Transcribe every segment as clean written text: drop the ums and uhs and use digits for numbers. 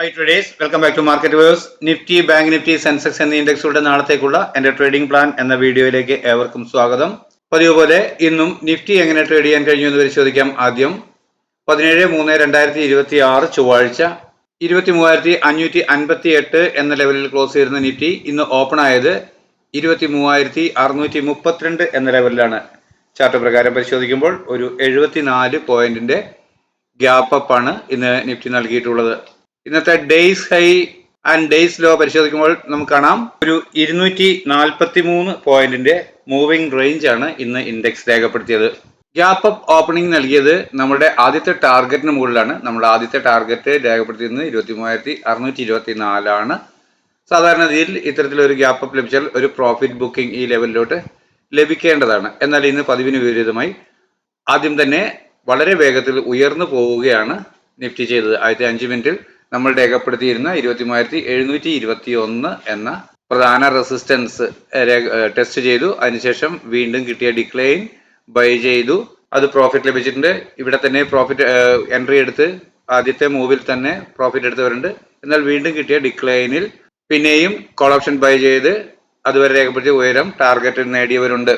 High traders, welcome back to market verse. Nifty, bank Nifty, Sensex എന്നീ ഇൻഡെക്സുകളുടെ നാളത്തേക്കുള്ള എന്റെ trading plan എന്ന വീഡിയോയിലേക്ക് ഏവർക്കും സ്വാഗതം. പതിവ് പോലെ ഇന്നും നിഫ്റ്റി എങ്ങനെ ട്രേഡ് ചെയ്യാൻ കഴിഞ്ഞു എന്ന് പരിശോധിക്കാം. ആദ്യം 17/3/2026 ചൊവ്വാഴ്ച 23,558 എന്ന ലെവലിൽ ക്ലോസ് ചെയ്തിരുന്ന നിഫ്റ്റി ഇന്ന് ഓപ്പൺ ആയത് 23,632 എന്ന ലെവലിലാണ്. ചാർട്ട് പ്രകാരം പരിശോധിക്കുമ്പോൾ ഒരു 74 പോയിന്റിന്റെ ഗ്യാപ്പ് അപ്പ് ആണ് ഇന്ന് നിഫ്റ്റി നൽകിയിട്ടുള്ളത്. ഇന്നത്തെ day's high and day's low പരിശോധിക്കുമ്പോൾ നമുക്ക് കാണാം ഒരു 243 പോയിന്റിന്റെ മൂവിംഗ് റേഞ്ച് ആണ് ഇന്ന് ഇൻഡെക്സ് രേഖപ്പെടുത്തിയത്. ഗ്യാപ്പ് അപ്പ് ഓപ്പണിംഗ് നൽകിയത് നമ്മുടെ ആദ്യത്തെ ടാർഗറ്റിന് മുകളിലാണ്. നമ്മുടെ ആദ്യത്തെ ടാർഗറ്റ് രേഖപ്പെടുത്തിയിരുന്നത് 23,624 ആണ്. സാധാരണ രീതിയിൽ ഇത്തരത്തിലൊരു ഗ്യാപ്പ് അപ്പ് ലഭിച്ചാൽ ഒരു പ്രോഫിറ്റ് ബുക്കിംഗ് ഈ ലെവലിലോട്ട് ലഭിക്കേണ്ടതാണ്. എന്നാൽ ഇന്ന് പതിവിന് വിപരീതമായി ആദ്യം തന്നെ വളരെ വേഗത്തിൽ ഉയർന്നു പോവുകയാണ് നിഫ്റ്റി ചെയ്തത്. ആദ്യത്തെ 5 മിനിറ്റിൽ നമ്മൾ രേഖപ്പെടുത്തിയിരുന്ന 23,721 എന്ന പ്രധാന റെസിസ്റ്റൻസ് ടെസ്റ്റ് ചെയ്തു. അതിനുശേഷം വീണ്ടും കിട്ടിയ ഡിക്ലൈൻ ബൈ ചെയ്തു. അത് പ്രോഫിറ്റ് ലഭിച്ചിട്ടുണ്ട്. ഇവിടെ തന്നെ പ്രോഫിറ്റ് എൻട്രി എടുത്ത് ആദ്യത്തെ മൂവിൽ തന്നെ പ്രോഫിറ്റ് എടുത്തവരുണ്ട്. എന്നാൽ വീണ്ടും കിട്ടിയ ഡിക്ലൈനിൽ പിന്നെയും കോൾ ഓപ്ഷൻ ബൈ ചെയ്ത് അതുവരെ രേഖപ്പെടുത്തിയ ഉയരം ടാർഗറ്റ് നേടിയവരുണ്ട്.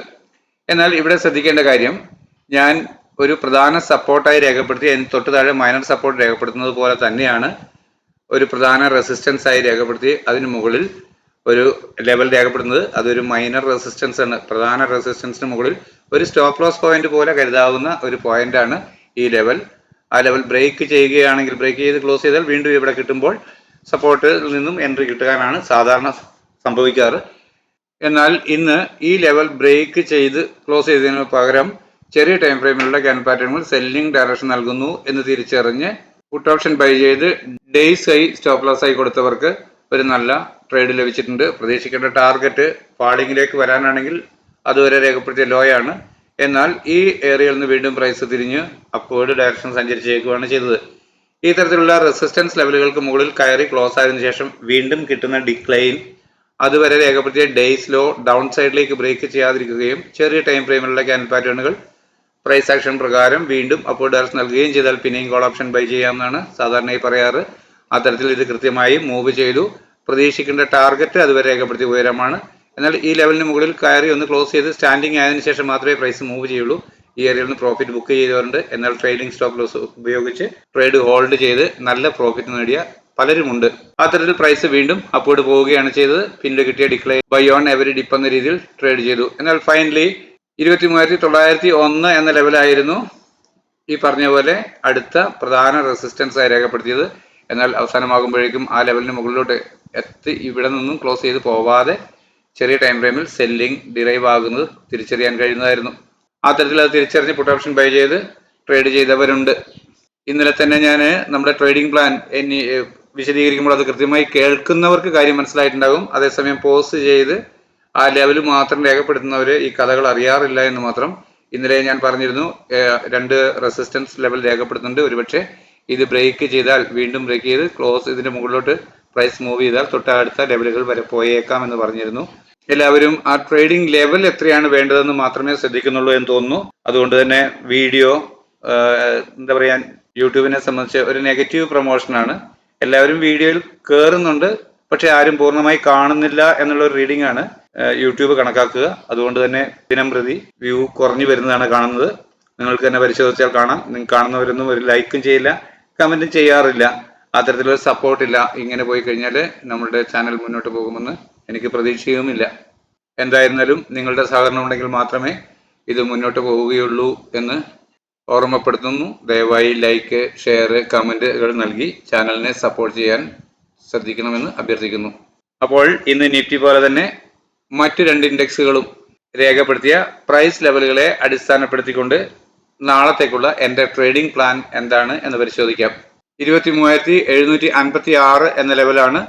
എന്നാൽ ഇവിടെ ശ്രദ്ധിക്കേണ്ട കാര്യം, ഞാൻ ഒരു പ്രധാന സപ്പോർട്ടായി രേഖപ്പെടുത്തി അതിന് തൊട്ട് താഴെ മൈനർ സപ്പോർട്ട് രേഖപ്പെടുത്തുന്നത് പോലെ തന്നെയാണ് ഒരു പ്രധാന റെസിസ്റ്റൻസ് ആയി രേഖപ്പെടുത്തി അതിന് മുകളിൽ ഒരു ലെവൽ രേഖപ്പെടുന്നത്. അതൊരു മൈനർ റെസിസ്റ്റൻസ് ആണ്. പ്രധാന റെസിസ്റ്റൻസിന് മുകളിൽ ഒരു സ്റ്റോപ്പ് ലോസ് പോയിന്റ് പോലെ കരുതാവുന്ന ഒരു പോയിന്റ് ആണ് ഈ ലെവൽ. ആ ലെവൽ ബ്രേക്ക് ചെയ്യുകയാണെങ്കിൽ, ബ്രേക്ക് ചെയ്ത് ക്ലോസ് ചെയ്താൽ വീണ്ടും ഇവിടെ കിട്ടുമ്പോൾ സപ്പോർട്ടിൽ നിന്നും എൻട്രി കിട്ടാനാണ് സാധാരണ സംഭവിക്കാറ്. എന്നാൽ ഇന്ന് ഈ ലെവൽ ബ്രേക്ക് ചെയ്ത് ക്ലോസ് ചെയ്തതിന് പകരം ചെറിയ ടൈം ഫ്രെയിമിലുള്ള ക്യാൻ പാറ്റേണുകൾ സെല്ലിംഗ് ഡയറക്ഷൻ നൽകുന്നു എന്ന് തിരിച്ചറിഞ്ഞ് പുട്ട് ഓപ്ഷൻ ബൈ ചെയ്ത് ഡേയ്സ് ഹൈ സ്റ്റോപ്പ് ലോസ് ആയി കൊടുത്തവർക്ക് ഒരു നല്ല ട്രേഡ് ലഭിച്ചിട്ടുണ്ട്. പ്രതീക്ഷിക്കേണ്ട ടാർഗറ്റ് ഫാളിങ്ങിലേക്ക് വരാനാണെങ്കിൽ അതുവരെ രേഖപ്പെടുത്തിയ ലോ ആണ്. എന്നാൽ ഈ ഏരിയയിൽ നിന്ന് വീണ്ടും പ്രൈസ് തിരിഞ്ഞ് അപ്വേർഡ് ഡയറക്ഷൻ സഞ്ചരിച്ചേക്കുകയാണ് ചെയ്തത്. ഈ തരത്തിലുള്ള റെസിസ്റ്റൻസ് ലെവലുകൾക്ക് മുകളിൽ കയറി ക്ലോസ് ആയതിനു ശേഷം വീണ്ടും കിട്ടുന്ന ഡിക്ലൈൻ അതുവരെ രേഖപ്പെടുത്തിയ ഡേയ്സ് ലോ ഡൗൺ സൈഡിലേക്ക് ബ്രേക്ക് ചെയ്യാതിരിക്കുകയും ചെറിയ ടൈം ഫ്രെയിമിലുള്ള ക്യാൻ പാറ്റേണുകൾ പ്രൈസ് ആക്ഷൻ പ്രകാരം വീണ്ടും അപ്വേർഡ് ഡയറക്ഷൻ നൽകുകയും ചെയ്താൽ പിന്നെയും കോൾ ഓപ്ഷൻ ബൈ ചെയ്യാമെന്നാണ് സാധാരണയായി പറയാറ്. അത്തരത്തിൽ ഇത് കൃത്യമായി മൂവ് ചെയ്തു. പ്രതീക്ഷിക്കേണ്ട ടാർഗറ്റ് അതുവരെ രേഖപ്പെടുത്തിയ ഉയരമാണ്. എന്നാൽ ഈ ലെവലിന് മുകളിൽ കയറി ഒന്ന് ക്ലോസ് ചെയ്ത് സ്റ്റാൻഡിംഗ് ആയതിനു ശേഷം മാത്രമേ പ്രൈസ് മൂവ് ചെയ്യുള്ളൂ. ഈ ഏരിയയിൽ നിന്ന് പ്രോഫിറ്റ് ബുക്ക് ചെയ്തവരുണ്ട്. എന്നാൽ ട്രെയിലിംഗ് സ്റ്റോപ്പ് ലോസ് ഉപയോഗിച്ച് ട്രേഡ് ഹോൾഡ് ചെയ്ത് നല്ല പ്രോഫിറ്റ് നേടിയ പലരുമുണ്ട്. അത്തരത്തിൽ പ്രൈസ് വീണ്ടും അപ്വേർഡ് പോവുകയാണ് ചെയ്തത്. പിന്നീട് കിട്ടിയ decline buy on every dip എന്ന രീതിയിൽ ട്രേഡ് ചെയ്തു. എന്നാൽ ഫൈനലി 23,901 എന്ന ലെവലായിരുന്നു ഈ പറഞ്ഞ പോലെ അടുത്ത പ്രധാന റെസിസ്റ്റൻസ് ആയി രേഖപ്പെടുത്തിയത്. എന്നാൽ അവസാനമാകുമ്പോഴേക്കും ആ ലെവലിന് മുകളിലോട്ട് എത്തി ഇവിടെ നിന്നും ക്ലോസ് ചെയ്ത് പോവാതെ ചെറിയ ടൈം ഫ്രെയിമിൽ സെല്ലിംഗ് ഡിറൈവ് ആകുന്നത് തിരിച്ചറിയാൻ കഴിയുന്നതായിരുന്നു. ആ തരത്തിൽ അത് തിരിച്ചറിഞ്ഞ് പുട്ട് ഓപ്ഷൻ ബൈ ചെയ്ത് ട്രേഡ് ചെയ്തവരുണ്ട്. ഇന്നലെ തന്നെ ഞാൻ നമ്മുടെ ട്രേഡിംഗ് പ്ലാൻ വിശദീകരിക്കുമ്പോൾ അത് കൃത്യമായി കേൾക്കുന്നവർക്ക് കാര്യം മനസ്സിലായിട്ടുണ്ടാകും. അതേസമയം പോസ്റ്റ് ചെയ്ത് ആ ലെവൽ മാത്രം രേഖപ്പെടുത്തുന്നവർ ഈ കഥകൾ അറിയാറില്ല എന്ന് മാത്രം. ഇന്നലെ ഞാൻ പറഞ്ഞിരുന്നു 2 റെസിസ്റ്റൻസ് ലെവൽ രേഖപ്പെടുത്തുന്നുണ്ട്. ഒരുപക്ഷെ ഇത് ബ്രേക്ക് ചെയ്താൽ വീണ്ടും ബ്രേക്ക് ചെയ്ത് ക്ലോസ് ഇതിന്റെ മുകളിലോട്ട് പ്രൈസ് മൂവ് ചെയ്താൽ തൊട്ടടുത്ത ലെവലുകൾ വരെ പോയേക്കാം എന്ന് പറഞ്ഞിരുന്നു. എല്ലാവരും ആ ട്രേഡിംഗ് ലെവൽ എത്രയാണ് വേണ്ടതെന്ന് മാത്രമേ ശ്രദ്ധിക്കുന്നുള്ളൂ എന്ന് തോന്നുന്നു. അതുകൊണ്ട് തന്നെ വീഡിയോ എന്താ പറയാ, യൂട്യൂബിനെ സംബന്ധിച്ച് ഒരു നെഗറ്റീവ് പ്രൊമോഷനാണ്. എല്ലാവരും വീഡിയോയിൽ കയറുന്നുണ്ട്, പക്ഷെ ആരും പൂർണ്ണമായി കാണുന്നില്ല എന്നുള്ള ഒരു റീഡിംഗ് ആണ് യൂട്യൂബ് കണക്കാക്കുക. അതുകൊണ്ട് തന്നെ ദിനം പ്രതി വ്യൂ കുറഞ്ഞു വരുന്നതാണ് കാണുന്നത്. നിങ്ങൾക്ക് തന്നെ പരിശോധിച്ചാൽ കാണാം. നിങ്ങൾ കാണുന്നവരൊന്നും ഒരു ലൈക്കും ചെയ്യില്ല, കമന്റും ചെയ്യാറില്ല. അത്തരത്തിലൊരു സപ്പോർട്ടില്ല. ഇങ്ങനെ പോയി കഴിഞ്ഞാൽ നമ്മളുടെ ചാനൽ മുന്നോട്ട് പോകുമെന്ന് എനിക്ക് പ്രതീക്ഷയുമില്ല. എന്തായിരുന്നാലും നിങ്ങളുടെ സഹകരണം ഉണ്ടെങ്കിൽ മാത്രമേ ഇത് മുന്നോട്ട് പോവുകയുള്ളൂ എന്ന് ഓർമ്മപ്പെടുത്തുന്നു. ദയവായി ലൈക്ക്, ഷെയർ, കമന്റുകൾ നൽകി ചാനലിനെ സപ്പോർട്ട് ചെയ്യാൻ ശ്രദ്ധിക്കണമെന്ന് അഭ്യർത്ഥിക്കുന്നു. അപ്പോൾ ഇന്ന് നിഫ്റ്റി പോലെ തന്നെ മറ്റു 2 ഇൻഡെക്സുകളും രേഖപ്പെടുത്തിയ പ്രൈസ് ലെവലുകളെ അടിസ്ഥാനപ്പെടുത്തിക്കൊണ്ട് നാളത്തേക്കുള്ള എൻ്റെ ട്രേഡിംഗ് പ്ലാൻ എന്താണ് എന്ന് പരിശോധിക്കാം. 23,756 എന്ന ലെവലാണ്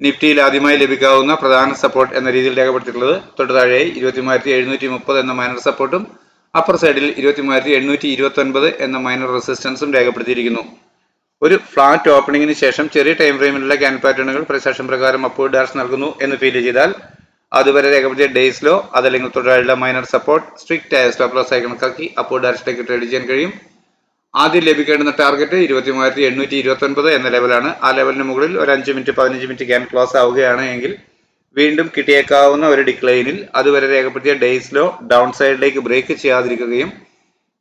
നിഫ്റ്റിയിൽ ആദ്യമായി ലഭിക്കാവുന്ന പ്രധാന സപ്പോർട്ട് എന്ന രീതിയിൽ രേഖപ്പെടുത്തിയിട്ടുള്ളത്. തൊട്ട് താഴെയായി 23,730 എന്ന മൈനർ സപ്പോർട്ടും അപ്പർ സൈഡിൽ 23,829 എന്ന മൈനർ റെസിസ്റ്റൻസും രേഖപ്പെടുത്തിയിരിക്കുന്നു. ഒരു ഫ്ലാറ്റ് ഓപ്പണിംഗിന് ശേഷം ചെറിയ ടൈം ഫ്രെയിമിലുള്ള ക്യാൻ പാറ്റേണുകൾ പ്രൈസ് ആക്ഷൻ പ്രകാരം അപ്വേർഡ് ഡയറക്ഷൻ നൽകുന്നു എന്ന് ഫീൽ ചെയ്താൽ അതുവരെ രേഖപ്പെടുത്തിയ ഡേയ്സ് ലോ അതല്ലെങ്കിൽ തുടരാനുള്ള മൈനർ സപ്പോർട്ട് സ്ട്രിക്റ്റ് ആയ സ്റ്റോപ്പ് ലോസ് ആയി കണക്കാക്കി അപ്വേർഡ് ഡയറക്ഷനിലേക്ക് ട്രേഡ് ചെയ്യാൻ കഴിയും. ആദ്യം ലഭിക്കേണ്ടുന്ന ടാർഗറ്റ് 23,829 എന്ന ലെവലാണ്. ആ ലെവലിന് മുകളിൽ ഒരു 5 മിനിറ്റ് 15 മിനിറ്റ് ക്യാൻ ക്ലോസ് ആവുകയാണ് എങ്കിൽ വീണ്ടും കിട്ടിയേക്കാവുന്ന ഒരു ഡിക്ലൈനിൽ അതുവരെ രേഖപ്പെടുത്തിയ ഡേയ്സിലോ ഡൗൺ സൈഡിലേക്ക് ബ്രേക്ക് ചെയ്യാതിരിക്കുകയും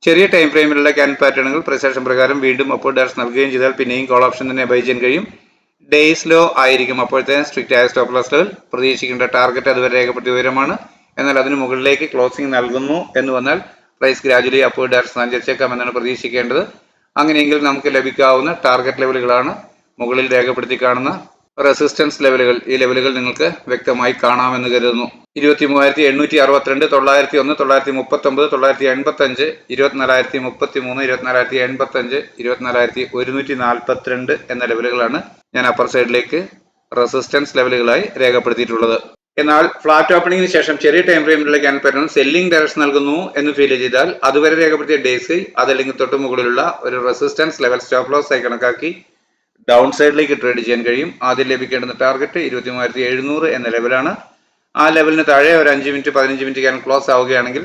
ചെറിയ ടൈം ഫ്രെയിമിലുള്ള ക്യാൻ പാറ്റേണുകൾ പ്രസേഷൻ പ്രകാരം വീണ്ടും അപ്വേർഡ് ഡയറക്ഷൻ നൽകുകയും ചെയ്താൽ പിന്നെയും കോൾ ഓപ്ഷൻ തന്നെ ബൈ ചെയ്യാൻ കഴിയും. ഡേയ്സിലോ ആയിരിക്കും അപ്പോഴത്തെ സ്ട്രിക്റ്റ് ആയ സ്റ്റോപ്പ് ലോസ് ലെവൽ. പ്രതീക്ഷിക്കേണ്ട ടാർഗറ്റ് അതുവരെ രേഖപ്പെടുത്തിയ ഉയരമാണ്. എന്നാൽ അതിന് മുകളിലേക്ക് ക്ലോസിംഗ് നൽകുന്നു എന്ന് വന്നാൽ പ്രൈസ് ഗ്രാജുവലി അപ്വേർഡ് ഡയറക്ഷൻ സഞ്ചരിച്ചേക്കാം എന്നാണ് പ്രതീക്ഷിക്കേണ്ടത്. അങ്ങനെയെങ്കിൽ നമുക്ക് ലഭിക്കാവുന്ന ടാർഗറ്റ് ലെവലുകളാണ് മുകളിൽ രേഖപ്പെടുത്തി കാണുന്ന റെസിസ്റ്റൻസ് ലെവലുകൾ. ഈ ലെവലുകൾ നിങ്ങൾക്ക് വ്യക്തമായി കാണാമെന്ന് കരുതുന്നു. 23,862, 901, 939, 985, 24,033, 24,085, 24,142 എന്ന ലെവലുകളാണ് ഞാൻ അപ്പർ സൈഡിലേക്ക് റെസിസ്റ്റൻസ് ലെവലുകളായി രേഖപ്പെടുത്തിയിട്ടുള്ളത്. എന്നാൽ ഫ്ലാറ്റ് ഓപ്പണിംഗിന് ശേഷം ചെറിയ ടൈം ഫ്രെയിമിലുള്ള ക്യാൻ പാറ്റേൺ സെല്ലിംഗ് ഡയറക്ഷൻ നൽകുന്നു എന്ന് ഫീൽ ചെയ്താൽ അതുവരെ രേഖപ്പെടുത്തിയ ഡേയ്സ് അതല്ലെങ്കിൽ തൊട്ട് മുകളിലുള്ള ഒരു റെസിസ്റ്റൻസ് ലെവൽ സ്റ്റോപ്പ് ലോസ് ആയി കണക്കാക്കി ഡൗൺ സൈഡിലേക്ക് ട്രേഡ് ചെയ്യാൻ കഴിയും. ആദ്യം ലഭിക്കേണ്ടുന്ന ടാർഗറ്റ് 23,700 എന്ന ലെവലാണ്. ആ ലെവലിന് താഴെ ഒരു 5 മിനിറ്റ് 15 മിനിറ്റ് ക്യാൻ ക്ലോസ് ആവുകയാണെങ്കിൽ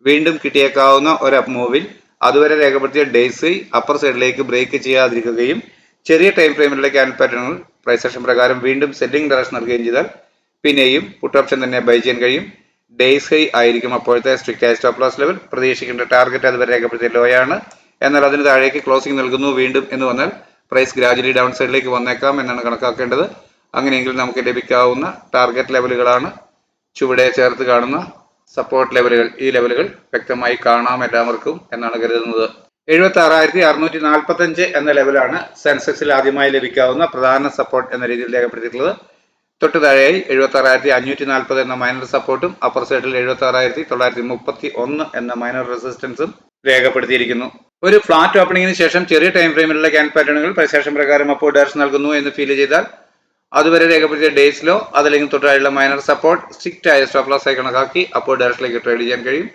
വീണ്ടും കിട്ടിയേക്കാവുന്ന ഒരു അപ്പ് മൂവിൽ അതുവരെ രേഖപ്പെടുത്തിയ ഡേയ്സ് അപ്പർ സൈഡിലേക്ക് ബ്രേക്ക് ചെയ്യാതിരിക്കുകയും ചെറിയ ടൈം ഫ്രെയിമിലുള്ള ക്യാൻ പാറ്റേണുകൾ പ്രൈസ് ആക്ഷൻ പ്രകാരം വീണ്ടും സെല്ലിംഗ് ഡയറക്ഷൻ നൽകുകയും ചെയ്താൽ പിന്നെയും പുട്ട് ഓപ്ഷൻ തന്നെ ബൈ ചെയ്യാൻ കഴിയും. ഡേയ്സ് ഹൈ ആയിരിക്കും അപ്പോഴത്തെ സ്ട്രിക്റ്റ് ആയ സ്റ്റോപ്പ് ലോസ് ലെവൽ. പ്രതീക്ഷിക്കേണ്ട ടാർഗറ്റ് അതുവരെ രേഖപ്പെടുത്തിയ ലോ ആണ്. എന്നാൽ അതിന് താഴേക്ക് ക്ലോസിംഗ് നൽകുന്നു വീണ്ടും എന്ന് വന്നാൽ പ്രൈസ് ഗ്രാജുവലി ഡൗൺ സൈഡിലേക്ക് വന്നേക്കാം എന്നാണ് കണക്കാക്കേണ്ടത്. അങ്ങനെയെങ്കിൽ നമുക്ക് ലഭിക്കാവുന്ന ടാർഗറ്റ് ലെവലുകളാണ് ചുവടെ ചേർത്ത് കാണുന്ന സപ്പോർട്ട് ലെവലുകൾ. ഈ ലെവലുകൾ വ്യക്തമായി കാണാം എല്ലാവർക്കും എന്നാണ് കരുതുന്നത്. 76,645 എന്ന ലെവലാണ് സെൻസെക്സിൽ ആദ്യമായി ലഭിക്കാവുന്ന പ്രധാന സപ്പോർട്ട് എന്ന രീതിയിൽ രേഖപ്പെടുത്തിയിട്ടുള്ളത്. തൊട്ട് താഴെയായി 76,540 എന്ന മൈനർ സപ്പോർട്ടും അപ്പർ സൈഡിൽ 76,931 എന്ന മൈനർ റെസിസ്റ്റൻസും രേഖപ്പെടുത്തിയിരിക്കുന്നു. ഒരു ഫ്ലാറ്റ് ഓപ്പണിംഗിന് ശേഷം ചെറിയ ടൈം ഫ്രെയിമിലുള്ള ക്യാൻ പാറ്റേണുകൾ പ്രൈസ് പ്രകാരം അപ്വേർഡ് ഡയറക്ഷൻ നൽകുന്നു എന്ന് ഫീൽ ചെയ്താൽ അതുവരെ രേഖപ്പെടുത്തിയ ഡേയ്സിലോ അതല്ലെങ്കിൽ തൊട്ടായുള്ള മൈനർ സപ്പോർട്ട് സ്ട്രിക്റ്റ് ആയ സ്റ്റോപ്പ് ലോസ് ആയി കണക്കാക്കി അപ്വേർഡ് ഡയറക്ഷനിലേക്ക് ട്രേഡ് ചെയ്യാൻ കഴിയും.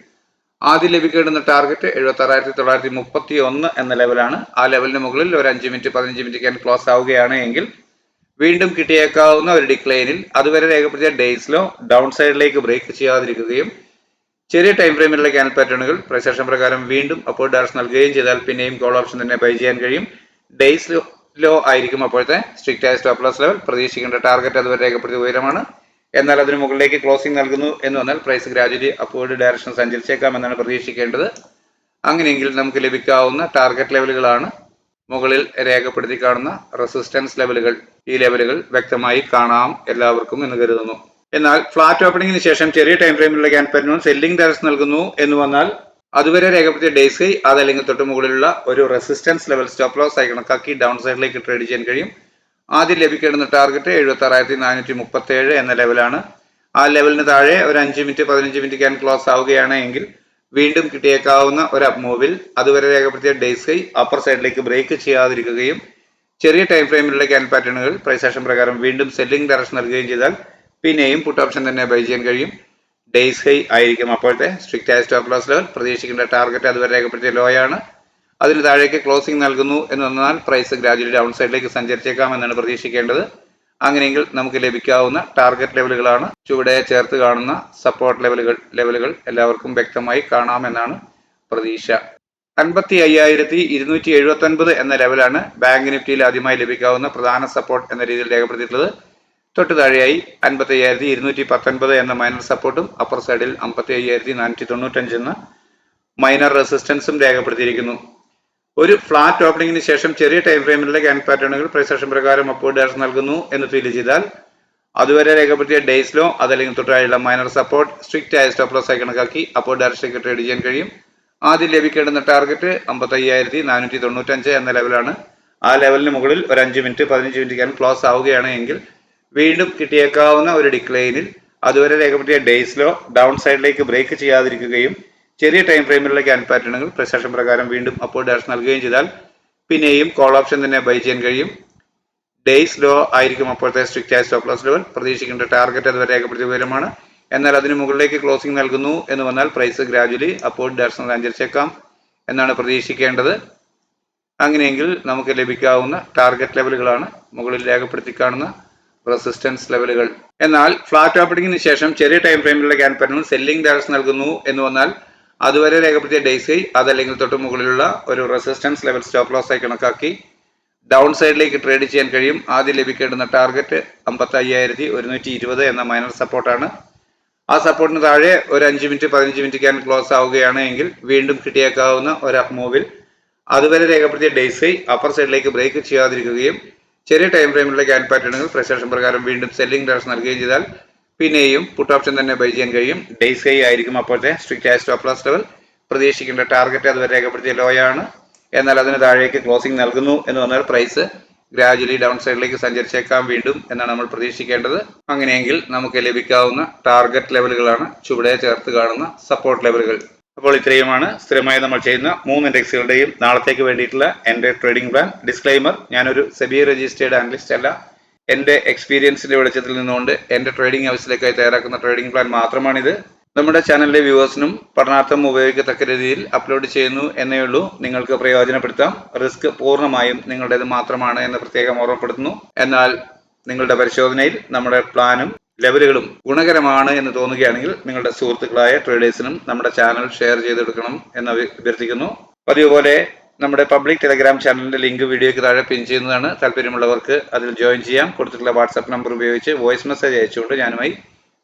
ആദ്യം ലഭിക്കേണ്ടുന്ന ടാർഗറ്റ് 76,931 എന്ന ലെവലാണ്. ആ ലെവലിന് മുകളിൽ ഒരു 5 മിനിറ്റ് 15 മിനിറ്റ് ക്യാൻ ക്ലോസ് ആവുകയാണ് എങ്കിൽ വീണ്ടും കിട്ടിയേക്കാവുന്ന ഒരു ഡിക്ലൈനിൽ അതുവരെ രേഖപ്പെടുത്തിയ ഡേയ്സിലോ ഡൗൺ സൈഡിലേക്ക് ബ്രേക്ക് ചെയ്യാതിരിക്കുകയും ചെറിയ ടൈം ഫ്രെയിമിലുള്ള ക്യാൻ പാറ്റേണുകൾ പ്രൈസ് പ്രകാരം വീണ്ടും അപ്വേർഡ് ഡയറക്ഷൻ നൽകുകയും ചെയ്താൽ പിന്നെയും കോൾ ഓപ്ഷൻ തന്നെ ബൈ ചെയ്യാൻ കഴിയും. ഡേയ്സ് ലോ ആയിരിക്കും അപ്പോഴത്തെ സ്ട്രിക്റ്റ് ആയ സ്റ്റോപ്പ് ലോസ് ലെവൽ. പ്രതീക്ഷിക്കേണ്ട ടാർഗറ്റ് അതുവരെ രേഖപ്പെടുത്തിയ ഉയരമാണ്. എന്നാൽ അതിന് മുകളിലേക്ക് ക്ലോസിംഗ് നൽകുന്നു എന്ന് വന്നാൽ പ്രൈസ് ഗ്രാജുവലി അപ്വേർഡ് ഡയറക്ഷൻ സഞ്ചരിച്ചേക്കാം എന്നാണ് പ്രതീക്ഷിക്കേണ്ടത്. അങ്ങനെയെങ്കിൽ നമുക്ക് ലഭിക്കാവുന്ന ടാർഗറ്റ് ലെവലുകളാണ് മുകളിൽ രേഖപ്പെടുത്തി കാണുന്ന റെസിസ്റ്റൻസ് ലെവലുകൾ. ഈ ലെവലുകൾ വ്യക്തമായി കാണാം എല്ലാവർക്കും എന്ന് കരുതുന്നു. എന്നാൽ ഫ്ലാറ്റ് ഓപ്പണിംഗിന് ശേഷം ചെറിയ ടൈം ഫ്രെയിമിലുള്ള ക്യാൻ പാറ്റേൺ സെല്ലിംഗ് ഡയറക്ഷൻ നൽകുന്നു എന്ന് വന്നാൽ അതുവരെ രേഖപ്പെടുത്തിയ ഡേയ്സ് അതല്ലെങ്കിൽ തൊട്ട് മുകളിലുള്ള ഒരു റെസിസ്റ്റൻസ് ലെവൽ സ്റ്റോപ്പ് ലോസ് ആയി കണക്കാക്കി ഡൗൺ സൈഡിലേക്ക് ട്രേഡ് ചെയ്യാൻ കഴിയും. ആദ്യം ലഭിക്കേണ്ടുന്ന ടാർഗറ്റ് 76,437 എന്ന ലെവലാണ്. ആ ലെവലിന് താഴെ ഒരു 5 മിനിറ്റ് 15 മിനിറ്റ് ക്യാൻ ക്ലോസ് ആവുകയാണ് എങ്കിൽ വീണ്ടും കിട്ടിയേക്കാവുന്ന ഒരു അപ്പ് മൂവിൽ അതുവരെ രേഖപ്പെടുത്തിയ ഡേയ്സ് അപ്പർ സൈഡിലേക്ക് ബ്രേക്ക് ചെയ്യാതിരിക്കുകയും ചെറിയ ടൈം ഫ്രെയിമിലുള്ള ക്യാൻ പാറ്റേണുകൾ പ്രൈസ് ആക്ഷൻ പ്രകാരം വീണ്ടും സെല്ലിംഗ് ഡയറക്ഷൻ നൽകുകയും ചെയ്താൽ പിന്നെയും പുട്ട് ഓപ്ഷൻ തന്നെ ബൈ ചെയ്യാൻ കഴിയും. ഡേയ്സ് ഹൈ ആയിരിക്കും അപ്പോഴത്തെ സ്ട്രിക്റ്റ് ആയ സ്റ്റോപ്പ് ലോസ് ലെവൽ. പ്രതീക്ഷിക്കേണ്ട ടാർഗറ്റ് അതുവരെ രേഖപ്പെടുത്തിയ ലോ ആണ്. അതിന് താഴേക്ക് ക്ലോസിംഗ് നൽകുന്നു എന്ന് വന്നാൽ പ്രൈസ് ഗ്രാജുവലി ഡൗൺ സൈഡിലേക്ക് സഞ്ചരിച്ചേക്കാം എന്നാണ് പ്രതീക്ഷിക്കേണ്ടത്. അങ്ങനെയെങ്കിൽ നമുക്ക് ലഭിക്കാവുന്ന ടാർഗറ്റ് ലെവലുകളാണ് ചുവടെ ചേർത്ത് കാണുന്ന സപ്പോർട്ട് ലെവലുകൾ എല്ലാവർക്കും വ്യക്തമായി കാണാമെന്നാണ് പ്രതീക്ഷ. 55,279 എന്ന ലെവലാണ് ബാങ്ക് നിഫ്റ്റിയിൽ ആദ്യമായി ലഭിക്കാവുന്ന പ്രധാന സപ്പോർട്ട് എന്ന രീതിയിൽ രേഖപ്പെടുത്തിയിട്ടുള്ളത്. തൊട്ട് താഴെയായി 55,219 എന്ന മൈനർ സപ്പോർട്ടും അപ്പർ സൈഡിൽ 55,495 എന്ന മൈനർ റെസിസ്റ്റൻസും രേഖപ്പെടുത്തിയിരിക്കുന്നു. ഒരു ഫ്ലാറ്റ് ഓപ്പണിംഗിന് ശേഷം ചെറിയ ടൈം ഫ്രെയിമിലുള്ള ക്യാൻ പാറ്റേണുകൾ പ്രൈസ് ആക്ഷൻ പ്രകാരം അപ്വേർഡ് ഡയറക്ഷൻ നൽകുന്നു എന്ന് ഫീൽ ചെയ്താൽ അതുവരെ രേഖപ്പെടുത്തിയ ഡേയ്സിലോ അതല്ലെങ്കിൽ തൊട്ടായുള്ള മൈനർ സപ്പോർട്ട് സ്ട്രിക്റ്റ് ആയ സ്റ്റോപ്പ് ലോസ് ആയി കണക്കാക്കി അപ്വേർഡ് ഡയറക്ഷനിലേക്ക് ട്രേഡ് ചെയ്യാൻ കഴിയും. ആദ്യം ലഭിക്കേണ്ടുന്ന ടാർഗറ്റ് 55,495 എന്ന ലെവലാണ്. ആ ലെവലിന് മുകളിൽ ഒരു 5 മിനിറ്റ് 15 മിനിറ്റ് ക്യാൻ ക്ലോസ് ആവുകയാണ് എങ്കിൽ വീണ്ടും കിട്ടിയേക്കാവുന്ന ഒരു ഡിക്ലൈനിൽ അതുവരെ രേഖപ്പെടുത്തിയ ഡേയ്സിലോ ഡൗൺ സൈഡിലേക്ക് ബ്രേക്ക് ചെയ്യാതിരിക്കുകയും ചെറിയ ടൈം ഫ്രെയിമിലുള്ള ക്യാൻ പാറ്റേണുകൾ പ്രൈസ് ആക്ഷൻ പ്രകാരം വീണ്ടും അപ്വേർഡ് ഡയറക്ഷൻ നൽകുകയും ചെയ്താൽ പിന്നെയും കോൾ ഓപ്ഷൻ തന്നെ ബൈ ചെയ്യാൻ കഴിയും. ഡേയ്സ് ലോ ആയിരിക്കും അപ്പോഴത്തെ സ്ട്രിക്റ്റ് ആയ സ്റ്റോപ്പ് ലോസ് ലെവൽ. പ്രതീക്ഷിക്കേണ്ട ടാർഗറ്റ് അതുവരെ രേഖപ്പെടുത്തിയ ഉയരമാണ്. എന്നാൽ അതിന് മുകളിലേക്ക് ക്ലോസിംഗ് നൽകുന്നു എന്ന് വന്നാൽ പ്രൈസ് ഗ്രാജുവലി അപ്വേർഡ് ഡയറക്ഷൻ സഞ്ചരിച്ചേക്കാം എന്നാണ് പ്രതീക്ഷിക്കേണ്ടത്. അങ്ങനെയെങ്കിൽ നമുക്ക് ലഭിക്കാവുന്ന ടാർഗറ്റ് ലെവലുകളാണ് മുകളിൽ രേഖപ്പെടുത്തി കാണുന്ന റെസിസ്റ്റൻസ് ലെവലുകൾ. എന്നാൽ ഫ്ലാറ്റ് ഓപ്പണിംഗിന് ശേഷം ചെറിയ ടൈം ഫ്രെയിമിലുള്ള ക്യാൻ പാറ്റേൺ സെല്ലിംഗ് ഡയറക്ഷൻ നൽകുന്നു എന്ന് വന്നാൽ അതുവരെ രേഖപ്പെടുത്തിയ ഡേയ്സ് ഹൈ അതല്ലെങ്കിൽ തൊട്ട് മുകളിലുള്ള ഒരു റെസിസ്റ്റൻസ് ലെവൽ സ്റ്റോപ്പ് ലോസ് ആയി കണക്കാക്കി ഡൗൺ സൈഡിലേക്ക് ട്രേഡ് ചെയ്യാൻ കഴിയും. ആദ്യം ലഭിക്കേണ്ടുന്ന ടാർഗറ്റ് 55,120 എന്ന മൈനർ സപ്പോർട്ടാണ്. ആ സപ്പോർട്ടിന് താഴെ ഒരു 5 മിനിറ്റ് 15 മിനിറ്റ് ക്യാൻ ക്ലോസ് ആവുകയാണ് എങ്കിൽ വീണ്ടും കിട്ടിയേക്കാവുന്ന ഒരു അപ്പ് മൂവിൽ അതുവരെ രേഖപ്പെടുത്തിയ ഡേയ്സ് ഹൈ അപ്പർ സൈഡിലേക്ക് ബ്രേക്ക് ചെയ്യാതിരിക്കുകയും ചെറിയ ടൈം ഫ്രെയിമിലുള്ള ക്യാൻ പാറ്റേണുകൾ പ്രസേഷൻ പ്രകാരം വീണ്ടും സെല്ലിംഗ് ഡയറക്ഷൻ നൽകുകയും ചെയ്താൽ പിന്നെയും പുട്ട് ഓപ്ഷൻ തന്നെ ബൈ ചെയ്യാൻ കഴിയും. ഡേയ്സ് ഹൈ ആയിരിക്കും അപ്പോഴത്തെ സ്ട്രിക്റ്റ് ആയ സ്റ്റോപ്പ് ലോസ് ലെവൽ. പ്രതീക്ഷിക്കേണ്ട ടാർഗറ്റ് അതുവരെ രേഖപ്പെടുത്തിയ ലോ ആണ്. എന്നാൽ അതിന് താഴേക്ക് ക്ലോസിംഗ് നൽകുന്നു എന്ന് പറഞ്ഞാൽ പ്രൈസ് ഗ്രാജുവലി ഡൗൺ സൈഡിലേക്ക് സഞ്ചരിച്ചേക്കാം വീണ്ടും എന്നാണ് നമ്മൾ പ്രതീക്ഷിക്കേണ്ടത്. അങ്ങനെയെങ്കിൽ നമുക്ക് ലഭിക്കാവുന്ന ടാർഗറ്റ് ലെവലുകളാണ് ചുവടെ ചേർത്ത് കാണുന്ന സപ്പോർട്ട് ലെവലുകൾ. അപ്പോൾ ഇത്രയുമാണ് സ്ഥിരമായി നമ്മൾ ചെയ്യുന്ന 3 ഇൻഡെക്സുകളുടെയും നാളത്തേക്ക് വേണ്ടിയിട്ടുള്ള എൻ്റെ ട്രേഡിംഗ് പ്ലാൻ. ഡിസ്ക്ലൈമർ, ഞാനൊരു സെബി രജിസ്റ്റേർഡ് അനലിസ്റ്റ് അല്ല. എൻ്റെ എക്സ്പീരിയൻസിന്റെ വെളിച്ചത്തിൽ നിന്നുകൊണ്ട് എൻ്റെ ട്രേഡിംഗ് ആവശ്യത്തിലേക്കായി തയ്യാറാക്കുന്ന ട്രേഡിംഗ് പ്ലാൻ മാത്രമാണിത്. നമ്മുടെ ചാനലിലെ വ്യൂവേഴ്സിനും പഠനാർത്ഥം ഉപയോഗിക്കത്തക്ക രീതിയിൽ അപ്ലോഡ് ചെയ്യുന്നു എന്നേ ഉള്ളൂ. നിങ്ങൾക്ക് പ്രയോജനപ്പെടുത്താം. റിസ്ക് പൂർണ്ണമായും നിങ്ങളുടേത് മാത്രമാണ് എന്ന് പ്രത്യേകം ഓർമ്മപ്പെടുത്തുന്നു. എന്നാൽ നിങ്ങളുടെ പരിശോധനയിൽ നമ്മുടെ പ്ലാനും ലെവലുകളും ഗുണകരമാണ് എന്ന് തോന്നുകയാണെങ്കിൽ നിങ്ങളുടെ സുഹൃത്തുക്കളായ ട്രേഡേഴ്സിനും നമ്മുടെ ചാനൽ ഷെയർ ചെയ്തെടുക്കണം എന്ന് അഭ്യർത്ഥിക്കുന്നു. പതിവ് പോലെ നമ്മുടെ പബ്ലിക് ടെലഗ്രാം ചാനലിന്റെ ലിങ്ക് വീഡിയോയ്ക്ക് താഴെ പിൻ ചെയ്യുന്നതാണ്. താല്പര്യമുള്ളവർക്ക് അതിൽ ജോയിൻ ചെയ്യാം. കൊടുത്തിട്ടുള്ള വാട്സാപ്പ് നമ്പർ ഉപയോഗിച്ച് വോയിസ് മെസ്സേജ് അയച്ചുകൊണ്ട് ഞാനുമായി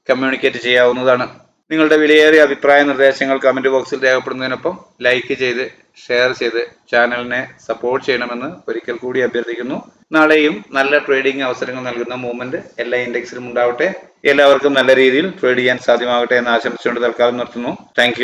കമ്മ്യൂണിക്കേറ്റ് ചെയ്യാവുന്നതാണ്. നിങ്ങളുടെ വിലയേറിയ അഭിപ്രായ നിർദ്ദേശങ്ങൾ കമന്റ് ബോക്സിൽ രേഖപ്പെടുന്നതിനൊപ്പം ലൈക്ക് ചെയ്ത് ഷെയർ ചെയ്ത് ചാനലിനെ സപ്പോർട്ട് ചെയ്യണമെന്ന് ഒരിക്കൽ കൂടി അഭ്യർത്ഥിക്കുന്നു. നാളെയും നല്ല ട്രേഡിംഗ് അവസരങ്ങൾ നൽകുന്ന മൂവ്മെന്റ് എല്ലാ ഇൻഡെക്സിലും ഉണ്ടാവട്ടെ. എല്ലാവർക്കും നല്ല രീതിയിൽ ട്രേഡ് ചെയ്യാൻ സാധ്യമാകട്ടെ എന്ന് ആശംസിച്ചുകൊണ്ട് തൽക്കാലം നിർത്തുന്നു. താങ്ക്